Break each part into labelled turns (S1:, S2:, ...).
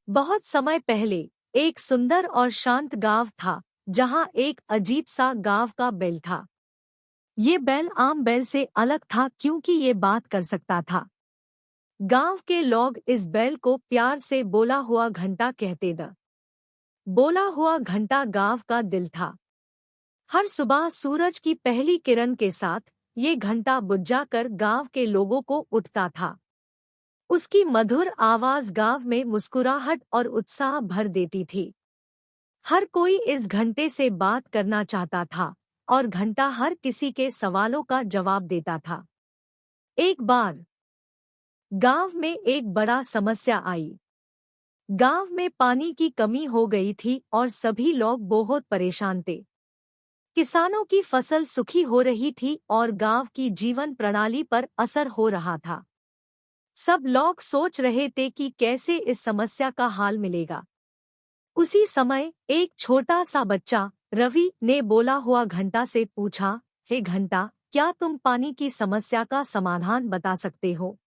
S1: बहुत समय पहले एक सुंदर और शांत गांव था जहां एक अजीब सा गांव का बैल था। ये बैल आम बैल से अलग था क्योंकि ये बात कर सकता था। गांव के लोग इस बैल को प्यार से बोला हुआ घंटा कहते थे। बोला हुआ घंटा गांव का दिल था। हर सुबह सूरज की पहली किरण के साथ ये घंटा बुझ जाकर गांव के लोगों को उठता था। उसकी मधुर आवाज गांव में मुस्कुराहट और उत्साह भर देती थी। हर कोई इस घंटे से बात करना चाहता था और घंटा हर किसी के सवालों का जवाब देता था। एक बार गांव में एक बड़ा समस्या आई। गांव में पानी की कमी हो गई थी और सभी लोग बहुत परेशान थे। किसानों की फसल सूखी हो रही थी और गांव की जीवन प्रणाली पर असर हो रहा था। सब लोग सोच रहे थे कि कैसे इस समस्या का हल मिलेगा। उसी समय एक छोटा सा बच्चा रवि ने बोला हुआ घंटा से पूछा, हे घंटा, क्या तुम पानी की समस्या का समाधान बता सकते हो?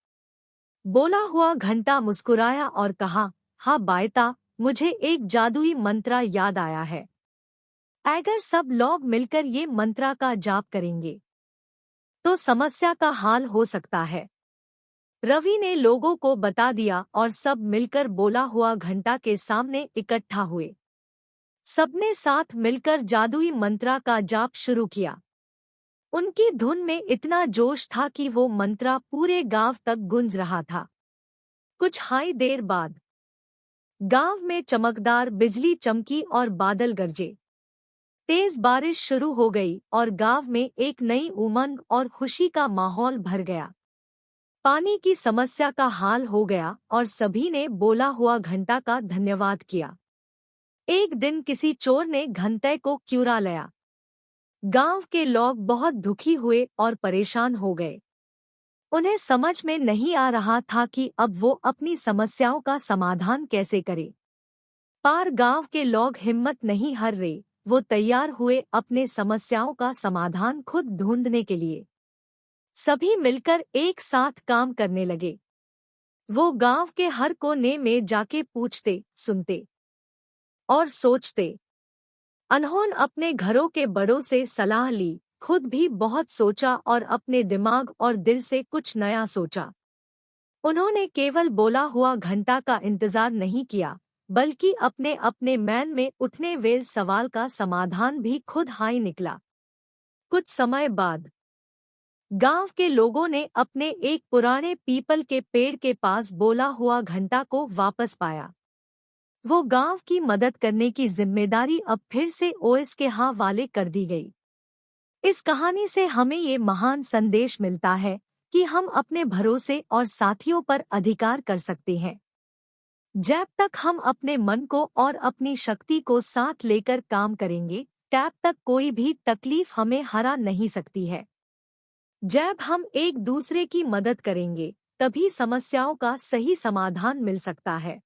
S1: बोला हुआ घंटा मुस्कुराया और कहा, हाँ बेटा, मुझे एक जादुई मंत्र याद आया है। अगर सब लोग मिलकर ये मंत्र का जाप करेंगे तो समस्या का हल हो सकता है। रवि ने लोगों को बता दिया और सब मिलकर बोला हुआ घंटा के सामने इकट्ठा हुए। सबने साथ मिलकर जादुई मंत्र का जाप शुरू किया। उनकी धुन में इतना जोश था कि वो मंत्र पूरे गांव तक गूंज रहा था। कुछ ही देर बाद गांव में चमकदार बिजली चमकी और बादल गरजे। तेज बारिश शुरू हो गई और गांव में एक नई उमंग और खुशी का माहौल भर गया। पानी की समस्या का हल हो गया और सभी ने बोला हुआ घंटा का धन्यवाद किया। एक दिन किसी चोर ने घंटे को चुरा लिया। गांव के लोग बहुत दुखी हुए और परेशान हो गए। उन्हें समझ में नहीं आ रहा था कि अब वो अपनी समस्याओं का समाधान कैसे करें। पर गांव के लोग हिम्मत नहीं हार रहे। वो तैयार हुए अपने समस्याओं का समाधान खुद ढूंढने के लिए। सभी मिलकर एक साथ काम करने लगे। वो गांव के हर कोने में जाके पूछते, सुनते और सोचते। उन्होंने अपने घरों के बड़ों से सलाह ली, खुद भी बहुत सोचा और अपने दिमाग और दिल से कुछ नया सोचा। उन्होंने केवल बोला हुआ घंटा का इंतजार नहीं किया, बल्कि अपने अपने मन में उठने वाले सवाल का समाधान भी खुद ही निकला। कुछ समय बाद गांव के लोगों ने अपने एक पुराने पीपल के पेड़ के पास बोला हुआ घंटा को वापस पाया। वो गांव की मदद करने की जिम्मेदारी अब फिर से ओएस के हवाले कर दी गई। इस कहानी से हमें ये महान संदेश मिलता है कि हम अपने भरोसे और साथियों पर अधिकार कर सकते हैं। जब तक हम अपने मन को और अपनी शक्ति को साथ लेकर काम करेंगे, तब तक कोई भी तकलीफ हमें हरा नहीं सकती है। जब हम एक दूसरे की मदद करेंगे, तभी समस्याओं का सही समाधान मिल सकता है।